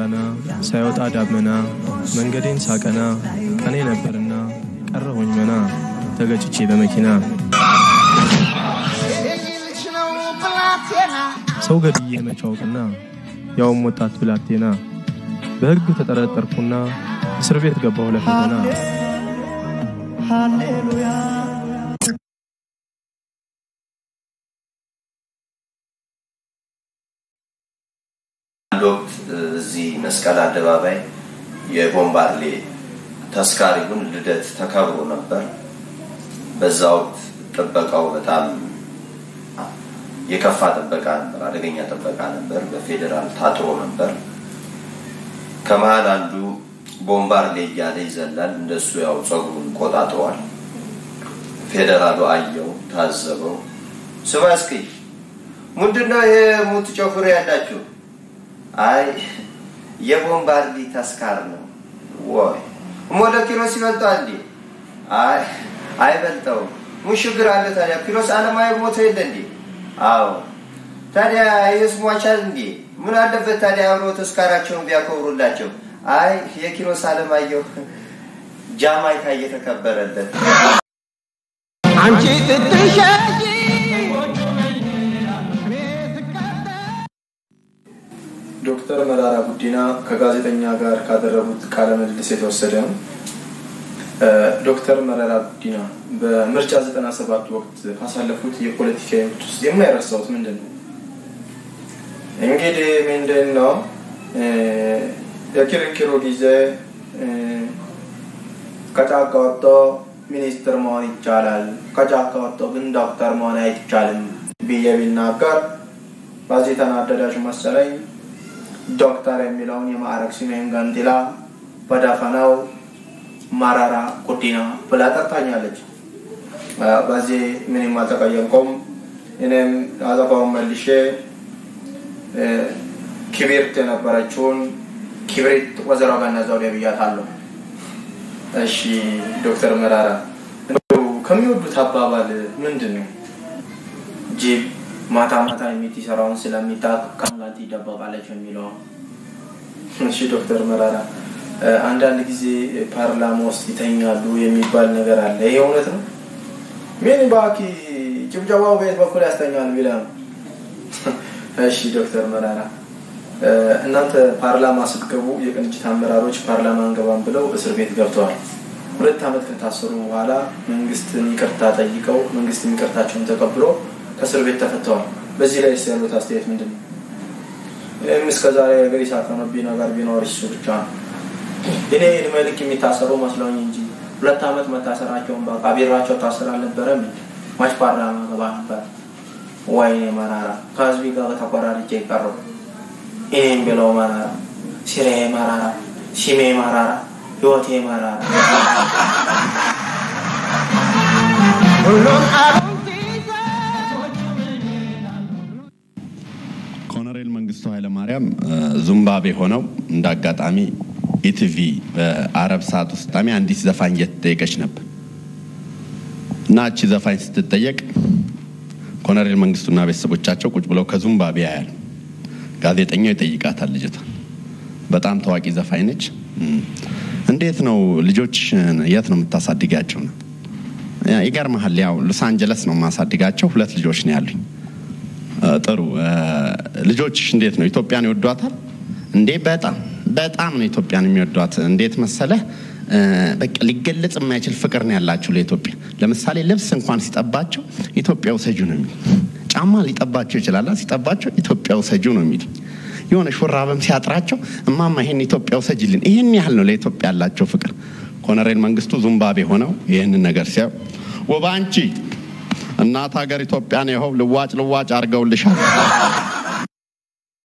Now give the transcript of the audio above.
ጎዳና ሳይወጣ ዳመና መንገዴን ሳቀና ቀኔ ነበርና ቀረሁኝ መና ተገጭቼ በመኪና ሰው ገድዬ መቻውቅና ያውም ወጣት ብላቴና በህግ ተጠረጠርኩና እስር ቤት ገባሁ ለፈተና ሃሌሉያ ዶክት እዚህ መስቀል አደባባይ የቦምባርሌ ተስካሪውን ልደት ተከብሮ ነበር በዛው ጥበቃው በጣም የከፋ ጥበቃ ነበር አደገኛ ጥበቃ ነበር በፌደራል ታጥሮ ነበር ከመሃል አንዱ ቦምባርሌ ያለ ይዘላል እንደሱ ያው ጸጉሩን ቆጣጥሯል ፌደራሉ አየው ታዘበው ስባስኪ ምንድነው የሙት ጨፍሩ ያላችሁ አይ የቦምባርሊ ተስካር ነው ወይ ሞለኪሮስ ይበልጣል እንዴ አይ በልጣው ሙሽግር አለ ታዲያ ኪሮስ አለማይ ሞተ የለ እንዴ አዎ ታዲያ የስሟቻል እንዴ ምን አለበት ታዲያ አብሮ ተስካራቸውን ቢያከብሩላቸው አይ የኪሮስ አለማየሁ ጃማይካ እየተከበረለት አንቺ ትትሸጂ ዶክተር መራራ ጉዲና ከጋዜጠኛ ጋር ካደረጉት ቃለ ምልልስ የተወሰደ ነው ዶክተር መራራ ጉዲና በምርጫ 97 ወቅት ካሳለፉት የፖለቲካ ህይወት ውስጥ የማይረሳውት ምንድነው እንግዲህ ምንድነው የክርክሩ ጊዜ ከጫካ ወጥቶ ሚኒስትር መሆን ይቻላል ከጫካ ወጥቶ ግን ዶክተር መሆን አይቻልም ብዬ ቢናገር በዚህ ተናደዳችሁ መሰለኝ ዶክተር የሚለውን የማዕረግ ስሜን ገንጥላ በዳፈናው መራራ ጉዲና ብላ ጠርታኛለች በዚህ ምንም አልተቀየምኩም እኔም አዛባውን መልሼ ክብርት የነበረችውን ክብርት ወይዘሮ ገነዘው ለብያታለሁ እሺ ዶክተር መራራ ከሚወዱት አባባል ምንድነው ጂብ ማታ ማታ የሚትሰራውን ስለሚታቅ ካንጋቲ ደባባለች የሚለው እሺ ዶክተር መራራ አንዳንድ ጊዜ ፓርላማ ውስጥ ይተኛሉ የሚባል ነገር አለ ይሄ እውነት ነው ምን ባኪ ጭብጨባው ቤት በኩል ያስተኛል ቢላም እሺ ዶክተር መራራ እናንተ ፓርላማ ስትገቡ የቅንጅት አመራሮች ፓርላማ አንገባም ብለው እስር ቤት ገብተዋል 2 አመት ከታሰሩ በኋላ መንግስትን ይቅርታ ጠይቀው መንግስትን ይቅርታቸውን ተቀብሎ ከእስር ቤት ተፈተዋል በዚህ ላይ ያሉት አስተያየት ምንድነው እስከዛሬ ገሪሳ ከመቢና ጋር ቢኖር እሱ ብቻ እኔ መልክ የሚታሰሩ መስሎኝ እንጂ 2 አመት መታሰራቸውን በቃቢራቸው ታሰራ አልነበረም ማች ፓርላማ ገባ ነበር ወይኔ መራራ ካዝቢ ጋር ተቆራርጬ ቀረው እኔም ብለው መራራ ሲሬ መራራ ሲሜ መራራ ህይወቴ መራራ ሁሉም ኮሎኔል መንግስቱ ኃይለ ማርያም ዚምባብዌ ሆነው እንዳጋጣሚ ኢቲቪ በአረብ ሰዓት ውስጥ ታሚ አንዲት ዘፋኝ እየተጠየቀች ነበር ናቺ ዘፋኝ ስትጠየቅ ኮሎኔል መንግስቱና ቤተሰቦቻቸው ቁጭ ብለው ከዚምባብዌ ያያል ጋዜጠኛው ይጠይቃታል ልጅቷ በጣም ታዋቂ ዘፋኝ ነች እንዴት ነው ልጆች የት ነው የምታሳድጋቸው ነው ይገርማል ያው ሎስ አንጀለስ ነው ማሳድጋቸው 2 ልጆች ነው ያሉኝ ጥሩ ልጆች እንዴት ነው ኢትዮጵያን ይወዷታል እንዴ በጣም ነው ኢትዮጵያን የሚወዷት እንዴት መሰለህ በቃ ሊገለጽ የማይችል ፍቅር ነው ያላችሁ ለኢትዮጵያ ለምሳሌ ልብስ እንኳን ሲጠባቸው ኢትዮጵያው ሰጁ ነው የሚል ጫማ ሊጠባቸው ይችላል ሲጠባቸው ኢትዮጵያው ሰጁ ነው የሚል የሆነ ሹራብም ሲያጥራቸው እማማ ይሄን ኢትዮጵያው ሰጅልን ይሄን ያህል ነው ለኢትዮጵያ ያላቸው ፍቅር ኮሎኔል መንግስቱ ዚምባብዌ ሆነው ይሄን ነገር ሲያው ወባንቺ እናት ሀገር ኢትዮጵያን ይኸው ልዋጭ አርገውልሻል